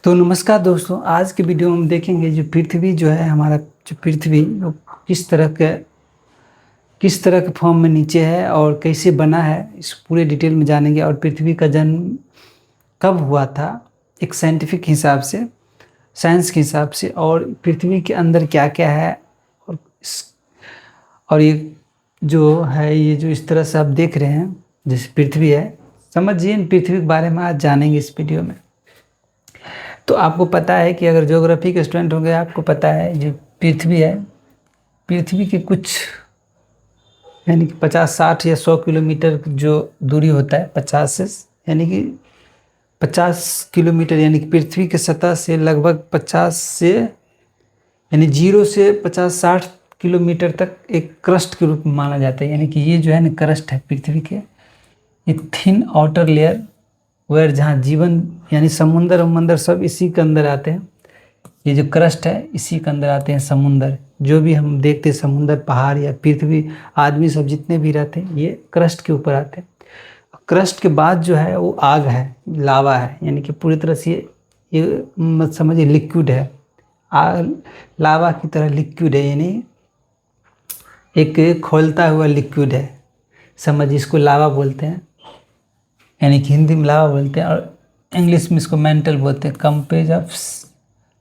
तो नमस्कार दोस्तों, आज के वीडियो में हम देखेंगे जो पृथ्वी जो है हमारा जो पृथ्वी वो किस तरह के फॉर्म में नीचे है और कैसे बना है, इस पूरे डिटेल में जानेंगे। और पृथ्वी का जन्म कब हुआ था एक साइंटिफिक हिसाब से, साइंस के हिसाब से, और पृथ्वी के अंदर क्या क्या है। और ये जो है, ये जो इस तरह से आप देख रहे हैं जैसे पृथ्वी है, समझिए इन पृथ्वी के बारे में आज जानेंगे इस वीडियो में। तो आपको पता है कि अगर ज्योग्राफी के स्टूडेंट होंगे, आपको पता है जो पृथ्वी है, पृथ्वी के कुछ यानी कि 50, 60 या 100 किलोमीटर जो दूरी होता है, 50 से यानी कि 50 किलोमीटर, यानी कि पृथ्वी के सतह से लगभग 50 से यानी 0 से 50-60 किलोमीटर तक एक क्रस्ट के रूप में माना जाता है। यानी कि ये जो है ना क्रस्ट है पृथ्वी के, ये थिन आउटर लेयर वेयर, जहाँ जीवन यानी समुंदर सब इसी के अंदर आते हैं। ये जो क्रस्ट है इसी के अंदर आते हैं समुंदर, जो भी हम देखते हैं समुंदर, पहाड़ या पृथ्वी, आदमी सब जितने भी रहते हैं ये क्रस्ट के ऊपर आते हैं। क्रस्ट के बाद जो है वो आग है, लावा है, यानी कि पूरी तरह से ये मत समझिए लिक्विड है, लावा की तरह लिक्विड है, यानी एक खोलता हुआ लिक्विड है, समझिए इसको लावा बोलते हैं, यानी कि हिंदी में लावा बोलते हैं और इंग्लिश में इसको मेंटल बोलते हैं।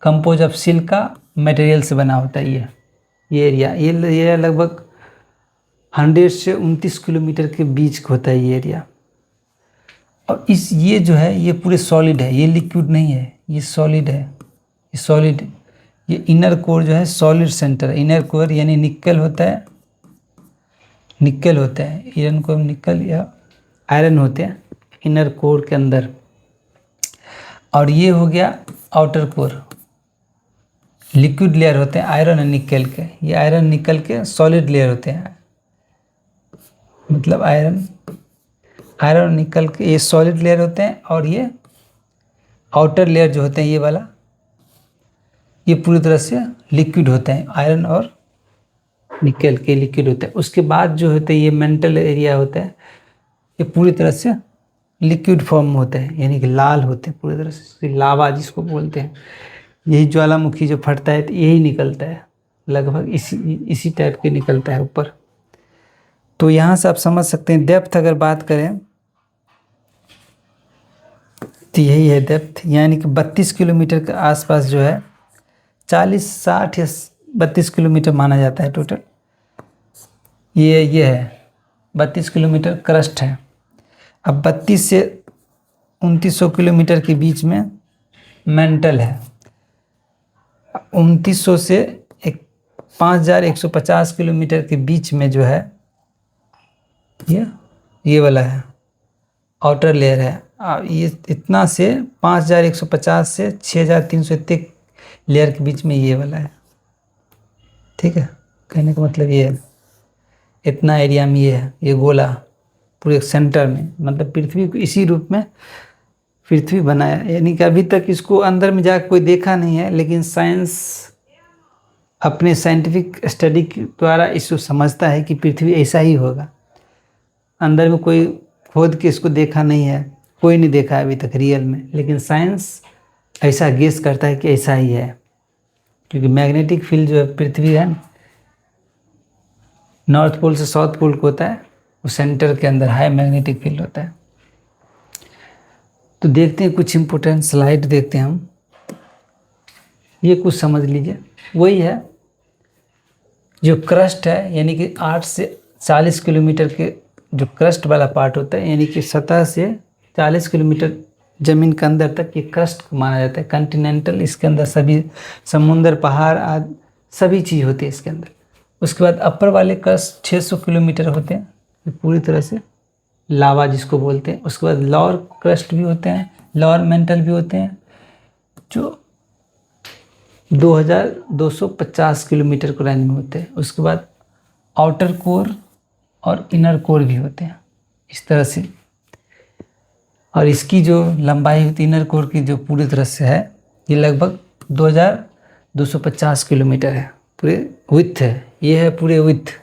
कंपोज ऑफ सिलिका मटेरियल से बना होता है ये एरिया लगभग 100 से 29 किलोमीटर के बीच का होता है ये एरिया। और ये जो है ये पूरे सॉलिड है, ये लिक्विड नहीं है, ये सॉलिड है, ये सॉलिड। ये इनर कोर जो है सॉलिड सेंटर, इनर कोर यानी निकल होता है, इनर कोर निकल या आयरन होते हैं इनर कोर के अंदर। और ये हो गया आउटर कोर, लिक्विड लेयर होते हैं आयरन और निकल के, ये आयरन निकल के सॉलिड लेयर होते हैं, मतलब आयरन और निकल के ये सॉलिड लेयर होते हैं। और ये आउटर लेयर जो होते हैं ये वाला, ये पूरी तरह से लिक्विड होते हैं, आयरन और निकल के लिक्विड होते हैं। उसके बाद जो होते हैं ये मेंटल एरिया होता है, ये पूरी तरह से लिक्विड फॉर्म में होते हैं, यानी कि लाल होते हैं पूरी तरह से, लावा जिसको बोलते हैं। यही ज्वालामुखी जो फटता है तो यही निकलता है, लगभग इसी टाइप के निकलता है ऊपर। तो यहाँ से आप समझ सकते हैं डेप्थ अगर बात करें तो यही है डेप्थ, यानी कि 32 किलोमीटर के आसपास जो है, 40, 60 या 32 किलोमीटर माना जाता है टोटल। ये है 32 किलोमीटर क्रस्ट है। अब 32 से 2900 किलोमीटर के बीच में मेंटल है, 2900 से 5150 किलोमीटर के बीच में जो है ये वाला है आउटर लेयर है। ये इतना से 5150 से 6300 इतने लेयर के बीच में ये वाला है, ठीक है। कहने का मतलब ये है, इतना एरिया में ये है, ये गोला पूरे सेंटर में, मतलब पृथ्वी को इसी रूप में पृथ्वी बनाया। यानी कि अभी तक इसको अंदर में जाकर कोई देखा नहीं है, लेकिन साइंस अपने साइंटिफिक स्टडी के द्वारा इसको समझता है कि पृथ्वी ऐसा ही होगा। अंदर में कोई खोद के इसको देखा नहीं है, कोई नहीं देखा है अभी तक रियल में, लेकिन साइंस ऐसा गेस करता है कि ऐसा ही है, क्योंकि मैग्नेटिक फील्ड जो है पृथ्वी है, नॉर्थ पोल से साउथ पोल को होता है, वो सेंटर के अंदर हाई मैग्नेटिक फील्ड होता है। तो देखते हैं कुछ इम्पोर्टेंट स्लाइड देखते हैं हम, ये कुछ समझ लीजिए। वही है जो क्रस्ट है, यानी कि 8 से 40 किलोमीटर के जो क्रस्ट वाला पार्ट होता है, यानी कि सतह से 40 किलोमीटर ज़मीन के अंदर तक ये क्रस्ट को माना जाता है कॉन्टिनेंटल। इसके अंदर सभी समुंदर, पहाड़ आदि सभी चीज़ होती है इसके अंदर। उसके बाद अपर वाले क्रस्ट 600 किलोमीटर होते हैं, ये पूरी तरह से लावा जिसको बोलते हैं। उसके बाद लोअर क्रस्ट भी होते हैं, लोअर मेंटल भी होते हैं, जो 2250 किलोमीटर के रेंज में होते हैं। उसके बाद आउटर कोर और इनर कोर भी होते हैं इस तरह से। और इसकी जो लंबाई होती है इनर कोर की, जो पूरी तरह से है, ये लगभग 2250 किलोमीटर है, पूरे विड्थ है, ये है पूरे विड्थ।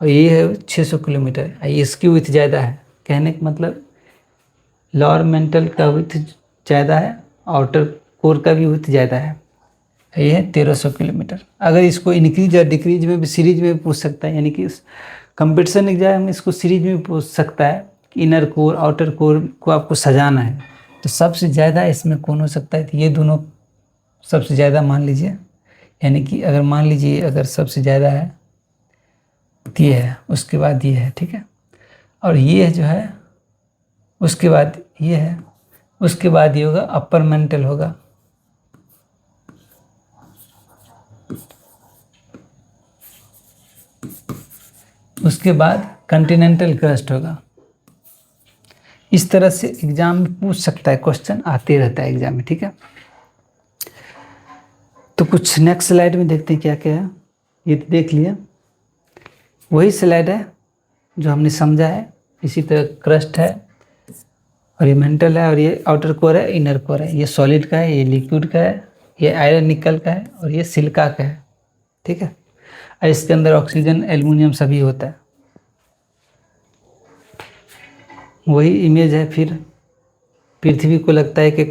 और ये है 600 किलोमीटर, इसकी विड्थ ज़्यादा है। कहने का मतलब लोअर मेंटल का विड्थ ज़्यादा है, आउटर कोर का भी विड्थ ज़्यादा है, ये है 1300 किलोमीटर। अगर इसको इंक्रीज और डिक्रीज में भी सीरीज में भी पूछ सकता है, यानी कि कंपटीशन एग्जाम में इसको सीरीज में भी पूछ सकता है कि इनर कोर आउटर कोर को आपको सजाना है, तो सबसे ज़्यादा इसमें कौन हो सकता है, तो ये दोनों सबसे ज़्यादा मान लीजिए, यानी कि अगर मान लीजिए अगर सबसे ज़्यादा है तो ये है, उसके बाद ये है, ठीक है, और ये जो है उसके बाद ये है, उसके बाद ये होगा अपर मेंटल होगा, उसके बाद कॉन्टिनेंटल क्रस्ट होगा। इस तरह से एग्जाम में पूछ सकता है, क्वेश्चन आते रहता है एग्जाम में, ठीक है। तो कुछ नेक्स्ट स्लाइड में देखते हैं क्या क्या है। ये तो देख लिया, वही स्लाइड है जो हमने समझा है। इसी तरह क्रस्ट है और ये मेंटल है और ये आउटर कोर है, इनर कोर है। ये सॉलिड का है, ये लिक्विड का है, ये आयरन निकल का है और ये सिलिका का है, ठीक है। और इसके अंदर ऑक्सीजन एल्युमिनियम सभी होता है। वही इमेज है, फिर पृथ्वी को लगता है कि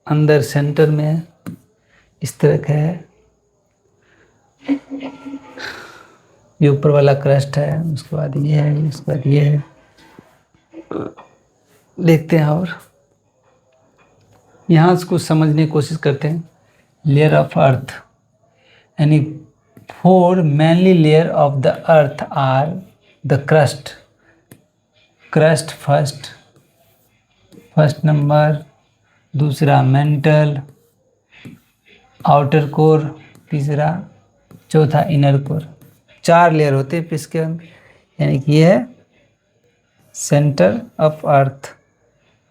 अंदर सेंटर में है, इस तरह का है। ये ऊपर वाला क्रस्ट है, उसके बाद ये है, उसके बाद ये है। देखते हैं और यहाँ इसको समझने की कोशिश करते हैं। लेयर ऑफ अर्थ, यानी 4 mainly layer of the earth are the crust first number, दूसरा मेंटल, आउटर कोर तीसरा, चौथा इनर कोर। 4 लेयर होते हैं इसके अंदर, यानी कि ये है सेंटर ऑफ अर्थ,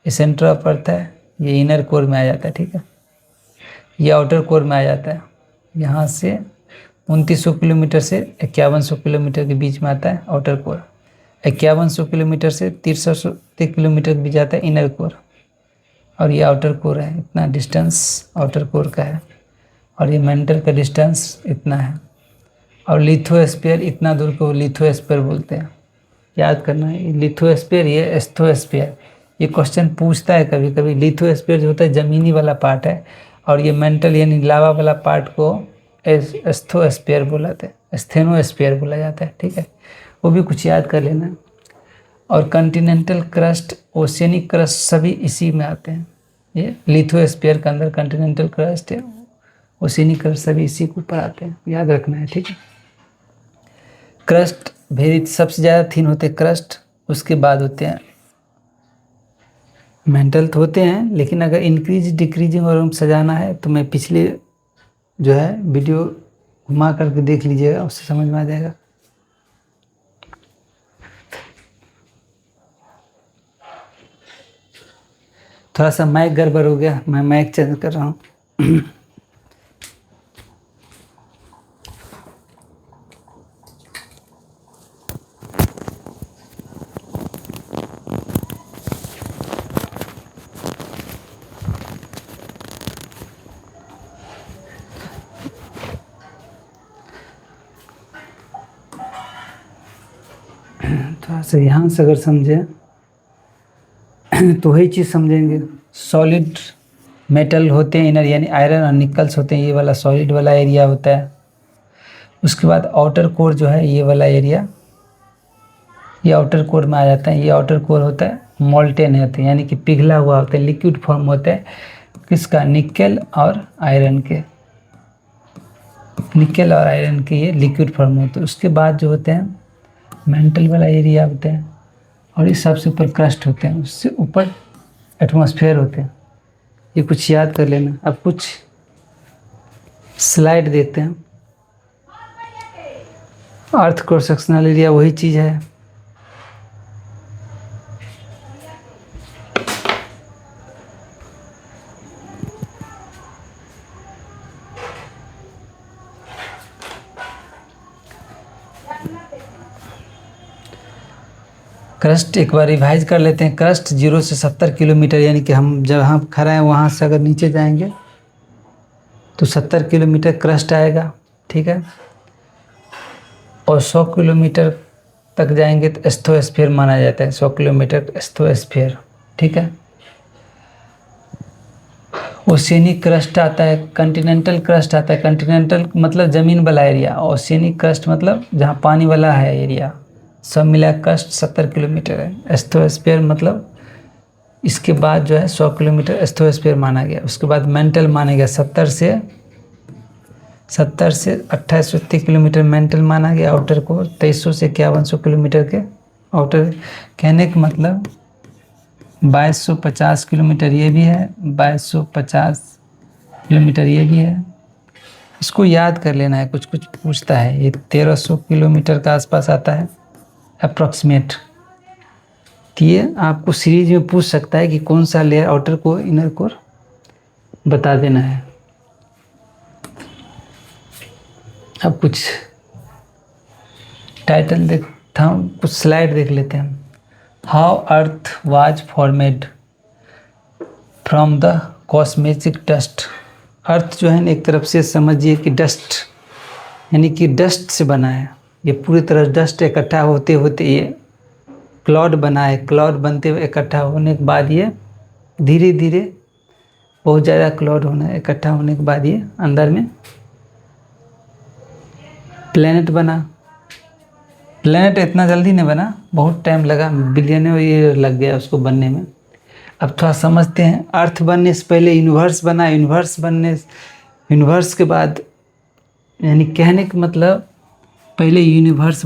ये सेंटर ऑफ अर्थ है, ये इनर कोर में आ जाता है, ठीक है। ये आउटर कोर में आ जाता है, यहाँ से 2900 किलोमीटर से 5100 किलोमीटर के बीच में आता है आउटर कोर। 5100 किलोमीटर से 300 किलोमीटर के बीच आता है इनर कोर, और ये आउटर कोर है। इतना डिस्टेंस आउटर कोर का है, और ये मेंटल का डिस्टेंस इतना है, और लिथोस्फीयर इतना दूर को लिथोस्फीयर बोलते हैं। याद करना है, ये लिथोस्फीयर, ये एस्थोस्फीयर। ये क्वेश्चन पूछता है कभी कभी। लिथोस्फीयर जो होता है ज़मीनी वाला पार्ट है, और ये मेंटल यानी लावा वाला पार्ट को एस्थोस्फीयर बोलाते हैं, स्थेनोस्फीयर बोला जाता है, ठीक है। वो भी कुछ याद कर लेना। और कॉन्टिनेंटल क्रस्ट, ओशियनिक क्रस्ट सभी इसी में आते हैं। ये लिथोस्फीयर के अंदर कॉन्टिनेंटल क्रस्ट है, ओशियनिक क्रस्ट सभी इसी के ऊपर आते हैं, याद रखना है, ठीक है। क्रस्ट वेरी सबसे ज़्यादा थिन होते हैं क्रस्ट, उसके बाद होते हैं मेंटल तो होते हैं, लेकिन अगर इंक्रीज डिक्रीजिंग और सजाना है तो मैं पिछले जो है वीडियो घुमा करके देख लीजिएगा, उससे समझ में आ जाएगा। थोड़ा सा माइक गड़बड़ हो गया, मैं माइक चेंज कर रहा हूँ। थोड़ा सा यहाँ से अगर समझें तो वही चीज़ समझेंगे। सॉलिड मेटल होते हैं इनर, यानी आयरन और निकल्स होते हैं, ये वाला सॉलिड वाला एरिया होता है। उसके बाद आउटर कोर जो है ये वाला एरिया, ये आउटर कोर में आ जाता है। ये आउटर कोर होता है मोल्टेन होते हैं, यानी कि पिघला हुआ होता है, लिक्विड फॉर्म होता है किसका, निकल और आयरन के। निकल और आयरन के ये लिक्विड फॉर्म होते हैं। उसके बाद जो होते हैं मेंटल वाला एरिया होते हैं, और ये सबसे ऊपर क्रस्ट होते हैं, उससे ऊपर एटमॉस्फेयर होते हैं। ये कुछ याद कर लेना। अब कुछ स्लाइड देखते हैं। अर्थ क्रॉस सेक्शनल एरिया वही चीज़ है। क्रस्ट एक बार रिवाइज कर लेते हैं। क्रस्ट 0 से 70 किलोमीटर, यानी कि हम जहाँ खड़ा हैं वहाँ से अगर नीचे जाएंगे तो 70 किलोमीटर क्रस्ट आएगा, ठीक है। और 100 किलोमीटर तक जाएंगे तो एस्थोस्फीयर माना जाता है। 100 किलोमीटर एस्थोस्फीयर, ठीक है। ओशियनिक क्रस्ट आता है, कॉन्टिनेंटल क्रस्ट आता है। कॉन्टिनेंटल मतलब ज़मीन वाला एरिया, ओशियनिक क्रस्ट मतलब जहाँ पानी वाला है एरिया। सब मिला क्रस्ट 70 किलोमीटर है। एस्थोस्फीयर मतलब इसके बाद जो है 100 किलोमीटर एस्थोस्फीयर माना गया। उसके बाद मेंटल माना गया, 70 से 2830 किलोमीटर मेंटल माना गया। आउटर को 2300 से 5100 किलोमीटर के आउटर। कहने का मतलब 2250 किलोमीटर ये भी है, 2250 किलोमीटर ये भी है। इसको याद कर लेना है, कुछ कुछ पूछता है। ये 1300 किलोमीटर का आसपास आता है अप्रॉक्सीमेट। तो ये आपको सीरीज में पूछ सकता है कि कौन सा layer outer core inner core बता देना है। अब कुछ टाइटल देखता हूँ, कुछ स्लाइड देख लेते हैं। How earth was formed from the cosmetic dust. Earth जो है ना, एक तरफ से समझिए कि डस्ट, यानी कि डस्ट से बना है। ये पूरी तरह डस्ट इकट्ठा होते होते ये क्लाउड बना है। क्लाउड बनते हुए इकट्ठा होने के बाद ये धीरे धीरे बहुत ज़्यादा क्लाउड होना, इकट्ठा होने के बाद ये अंदर में प्लेनेट बना। प्लेनेट इतना जल्दी नहीं बना, बहुत टाइम लगा, बिलियनों ईयर लग गया उसको बनने में। अब थोड़ा समझते हैं। अर्थ बनने से पहले यूनिवर्स बना, यूनिवर्स के बाद, यानी कहने का मतलब पहले यूनिवर्स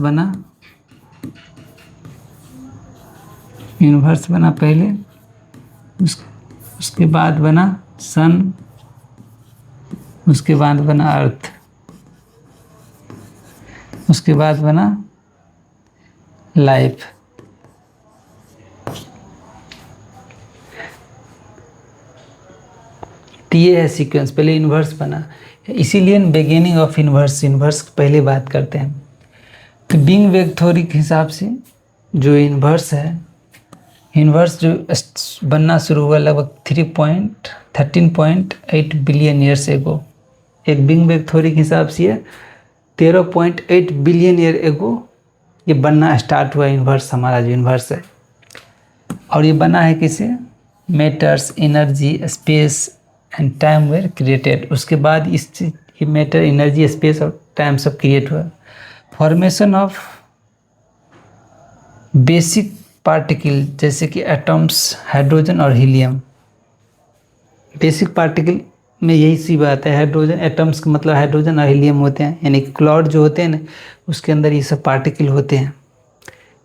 बना, पहले, उसके बाद बना सन, उसके बाद बना अर्थ, उसके बाद बना लाइफ। ये है सीक्वेंस। पहले यूनिवर्स बना, इसीलिए बिगिनिंग ऑफ यूनिवर्स पहले बात करते हैं। तो बिग बैंग थ्योरी के हिसाब से जो यूनिवर्स है, यूनिवर्स जो बनना शुरू हुआ लगभग 13.8 बिलियन ईयर्स एगो। एक बिग बैंग थ्योरी के हिसाब से 13.8 बिलियन ईयर एगो ये बनना स्टार्ट हुआ यूनिवर्स, हमारा जो यूनिवर्स है। और ये बना है किसे? Matters, energy, space and time were created. उसके बाद ये मैटर, एनर्जी, स्पेस और टाइम सब क्रिएट हुआ। फॉर्मेशन ऑफ बेसिक पार्टिकल जैसे कि एटम्स, हाइड्रोजन और हीलियम। बेसिक पार्टिकल में यही सी बात है, हाइड्रोजन, एटम्स का मतलब हाइड्रोजन और हीलियम होते हैं, यानी क्लाउड जो होते हैं ना, उसके अंदर ये सब पार्टिकल होते हैं।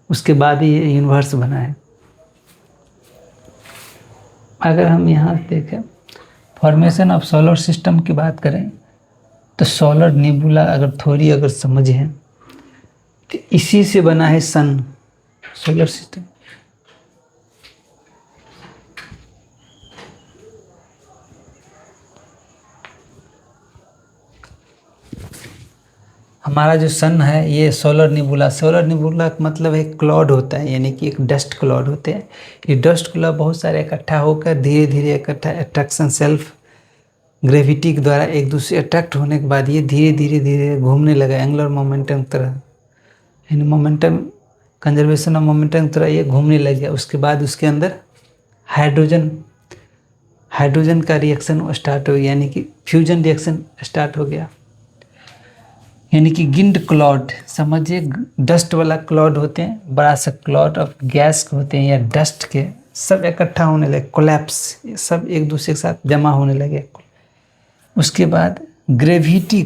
उसके बाद ही ये यूनिवर्स बना है। अगर हम यहाँ देखें फॉर्मेशन ऑफ सोलर सिस्टम की बात करें तो सोलर नेबुला अगर थ्योरी अगर समझें तो इसी से बना है सन, सोलर सिस्टम। हमारा जो सन है ये सोलर नेबुला का मतलब एक क्लाउड होता है, यानी कि एक डस्ट क्लाउड होते हैं। ये डस्ट क्लाउड बहुत सारे इकट्ठा होकर धीरे धीरे इकट्ठा, अट्रैक्शन, सेल्फ ग्रेविटी के द्वारा एक दूसरे अट्रैक्ट होने के बाद ये धीरे धीरे घूमने लगा एंगुलर मोमेंटम की तरह, यानी मोमेंटम, कंजर्वेशन ऑफ मोमेंटम की तरह ये घूमने लग गया। उसके बाद उसके अंदर हाइड्रोजन का रिएक्शन स्टार्ट हो गया, यानी कि फ्यूजन रिएक्शन स्टार्ट हो गया। यानी कि गिंड क्लाउड समझिए, डस्ट वाला क्लाउड होते हैं, बड़ा सा क्लाउड ऑफ गैस होते हैं या डस्ट के, सब इकट्ठा होने लगे, कोलैप्स, सब एक दूसरे के साथ जमा होने लगे। उसके बाद ग्रेविटी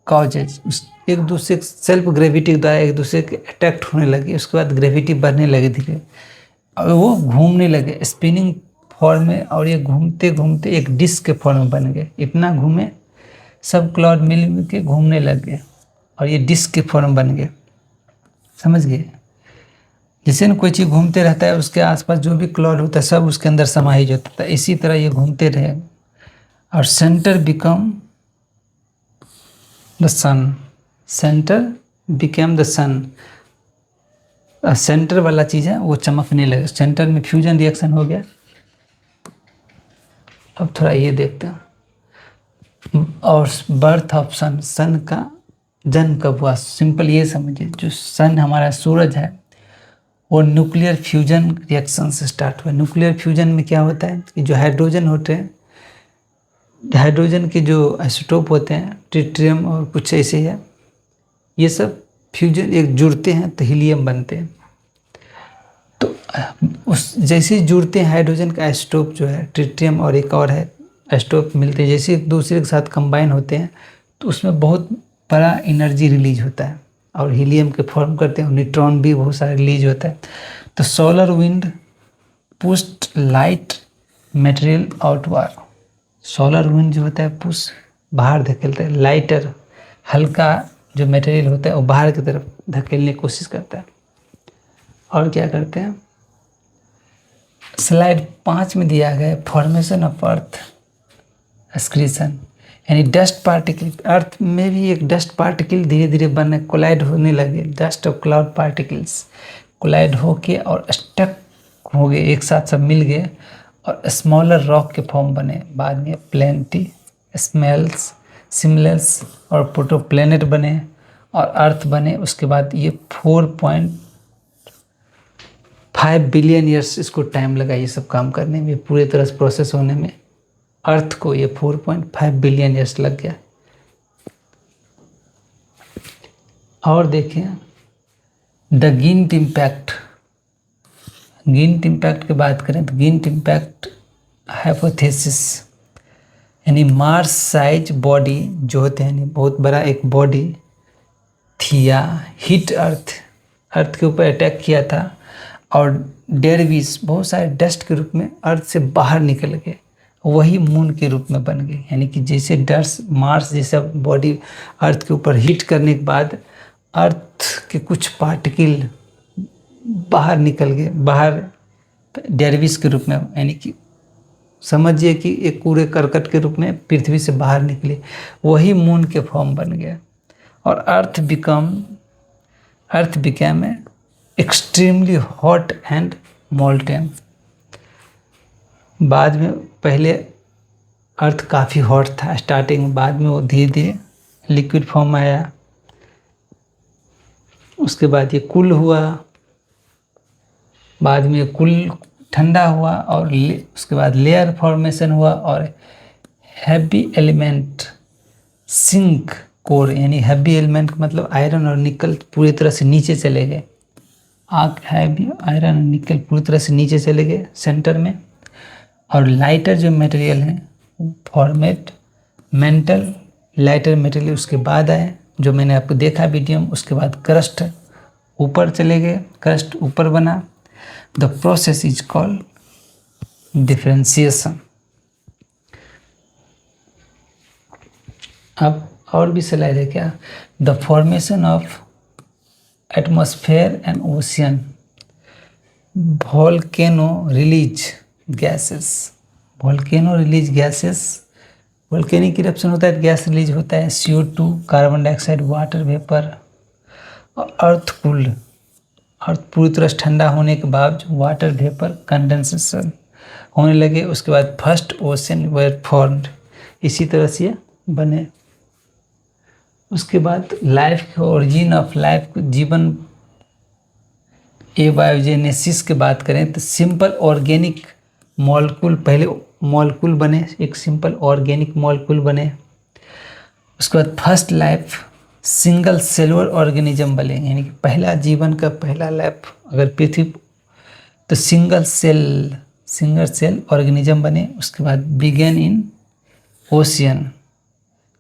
कॉजेज, एक दूसरे सेल्फ ग्रेविटी के द्वारा एक दूसरे के अट्रैक्ट होने लगे। उसके बाद ग्रेविटी बढ़ने लगे धीरे, और वो घूमने लगे स्पिनिंग फॉर्म में, और ये घूमते घूमते एक डिस्क के फॉर्म में बन गए। इतना घूमे, सब क्लाउड मिल के घूमने लग गए और ये डिस्क के फॉर्म बन गए। समझ गए? जैसे ना कोई चीज़ घूमते रहता है, उसके आसपास जो भी क्लाउड होता है सब उसके अंदर समाहित होता है, इसी तरह ये घूमते रहे और centre become the sun. Centre became the sun. Centre वाला चीज़ है वो चमकने लगे, सेंटर में फ्यूजन रिएक्शन हो गया। अब थोड़ा ये देखते हैं। और बर्थ ऑफ सन, सन का जन्म कब हुआ? सिंपल ये समझिए, जो सन हमारा सूरज है वो न्यूक्लियर फ्यूजन रिएक्शन से स्टार्ट हुआ। न्यूक्लियर फ्यूजन में क्या होता है कि जो हाइड्रोजन होते हैं, हाइड्रोजन के जो आइसोटोप होते हैं ट्रिटियम और कुछ ऐसे है, ये सब फ्यूजन एक जुड़ते हैं तो हीलियम बनते हैं। तो उस जैसे ही जुड़ते हैं हाइड्रोजन का आइसोटोप जो है ट्रिटियम और एक और है आइसोटोप मिलते हैं, जैसे एक दूसरे के साथ कंबाइन होते हैं तो उसमें बहुत बड़ा एनर्जी रिलीज होता है और हीलियम के फॉर्म करते हैं, न्यूट्रॉन भी बहुत सारा रिलीज होता है। तो solar wind pushed light material outward. Solar wind जो होता है पुश बाहर धकेलता है, लाइटर हल्का जो मटेरियल होता है वो बाहर की तरफ धकेलने की कोशिश करता है। और क्या करते हैं, स्लाइड 5 में दिया गया है फॉर्मेशन ऑफ अर्थ एक्सक्रीशन, यानी डस्ट पार्टिकल। अर्थ में भी एक डस्ट पार्टिकल धीरे धीरे बनने कोलाइड होने लगे, डस्ट और क्लाउड पार्टिकल्स कोलाइड होके और स्टक हो गए, एक साथ सब मिल गए और स्मॉलर रॉक के फॉर्म बने। बाद में प्लेनेटी स्मेल्स सिमिलर्स और प्रोटोप्लेनेट बने और अर्थ बने। उसके बाद ये 4.5 बिलियन ईयर्स इसको टाइम लगा ये सब काम करने में, पूरे तरह से प्रोसेस होने में। अर्थ को ये 4.5 बिलियन ईयर्स लग गया। और देखें द गिंट इम्पैक्ट। गिंट इम्पैक्ट की बात करें तो गिंट इम्पैक्ट हाइपोथेसिस, यानी मार्स साइज बॉडी जो होते हैं, बहुत बड़ा एक बॉडी थिया हिट अर्थ के ऊपर अटैक किया था और डेरविस बहुत सारे डस्ट के रूप में अर्थ से बाहर निकल गए, वही मून के रूप में बन गए। यानी कि जैसे डस्ट मार्स जैसा बॉडी अर्थ के ऊपर हिट करने के बाद अर्थ के कुछ पार्टिकल बाहर निकल गए, बाहर डेरविस के रूप में, यानी कि समझिए कि एक कूड़े करकट के रूप में पृथ्वी से बाहर निकले, वही मून के फॉर्म बन गया और earth became extremely hot and molten. बाद में पहले अर्थ काफ़ी हॉट था स्टार्टिंग में, बाद में वो धीरे धीरे लिक्विड फॉर्म आया। उसके बाद ये कूल हुआ, बाद में कूल ठंडा हुआ और उसके बाद लेयर फॉर्मेशन हुआ और हैवी एलिमेंट सिंक कोर, यानी हैवी एलिमेंट मतलब आयरन और निकल पूरी तरह से नीचे चले गए। हैवी आयरन और निकल पूरी तरह से नीचे चले गए सेंटर में, और लाइटर जो मटेरियल है फॉर्मेट मेंटल लाइटर मटेरियल उसके बाद आए, जो मैंने आपको देखा वीडियो में। उसके बाद क्रस्ट ऊपर चले गए, क्रस्ट ऊपर बना। The process is called differentiation. अब और भी स्लाइड है क्या, the formation of atmosphere and ocean, volcano release gases. Volcano release gases, volcanic eruption होता है, गैस रिलीज होता है, CO2 carbon dioxide water vapour. और अर्थ पूरी तरह से ठंडा होने के बाद वाटर वेपर कंडेंसेशन होने लगे। उसके बाद फर्स्ट ओशन वेर फॉर्म्ड, इसी तरह से ये बने। उसके बाद लाइफ के ओरिजिन ऑफ लाइफ, जीवन एबायोजेनेसिस की बात करें तो सिंपल ऑर्गेनिक मॉलिक्यूल, पहले मॉलिक्यूल बने, एक सिंपल ऑर्गेनिक मॉलिक्यूल बने। उसके बाद first life single cellular organism बने, यानी कि पहला जीवन का पहला लाइफ अगर पृथ्वी तो सिंगल सेल ऑर्गेनिज्म बने। उसके बाद began in ocean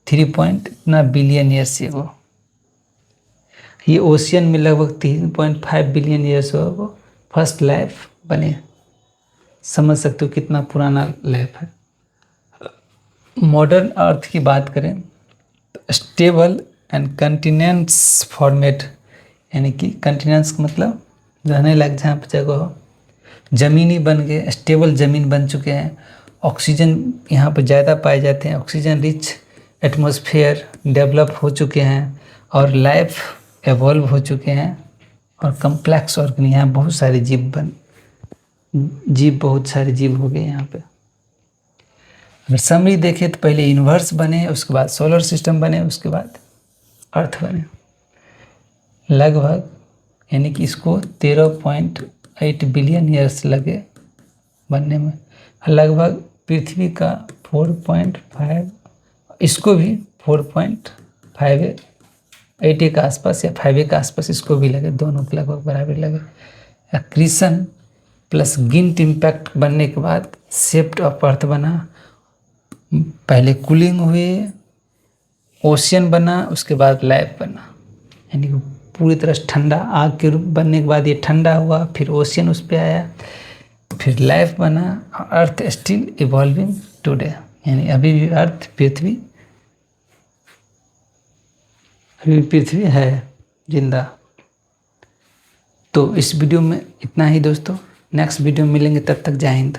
3 billion years ago, ये ओशियन में लगभग 3.5 बिलियन ईयर्स हो फर्स्ट लाइफ बने। समझ सकते हो कितना पुराना लाइफ है। मॉडर्न अर्थ की बात करें तो स्टेबल एंड कंटिनेंट्स फॉर्मेट, यानी कि कंटिनेंट्स का मतलब रहने लायक जहाँ पर जगह हो, ज़मीनी बन गए, स्टेबल ज़मीन बन चुके हैं। ऑक्सीजन यहाँ पर ज़्यादा पाए जाते हैं, ऑक्सीजन रिच एटमॉस्फेयर डेवलप हो चुके हैं और लाइफ एवॉल्व हो चुके हैं। और कम्प्लेक्स ऑर्गन, यहाँ बहुत सारे बहुत सारे जीव हो गए यहाँ पे। अगर समरी देखें तो पहले यूनिवर्स बने, उसके बाद सोलर सिस्टम बने, उसके बाद अर्थ बने लगभग, यानी कि इसको 13.8 बिलियन ईयर्स लगे बनने में। लगभग पृथ्वी का 4.5, इसको भी 4.58 के आसपास या 5 के आसपास इसको भी लगे, दोनों के लगभग बराबर लगे। एक्रीशन प्लस गिंट इम्पैक्ट बनने के बाद शेप्ड ऑफ अर्थ बना, पहले कूलिंग हुई, ओशियन बना, उसके बाद लैब बना, यानी कि पूरी तरह से ठंडा आग के रूप बनने के बाद ये ठंडा हुआ, फिर ओशियन उस पर आया, फिर लाइफ बना। अर्थ स्टिल इवॉल्विंग टुडे, यानी अभी भी अर्थ पृथ्वी है जिंदा। तो इस वीडियो में इतना ही दोस्तों, नेक्स्ट वीडियो में मिलेंगे, तब तक जय हिंद।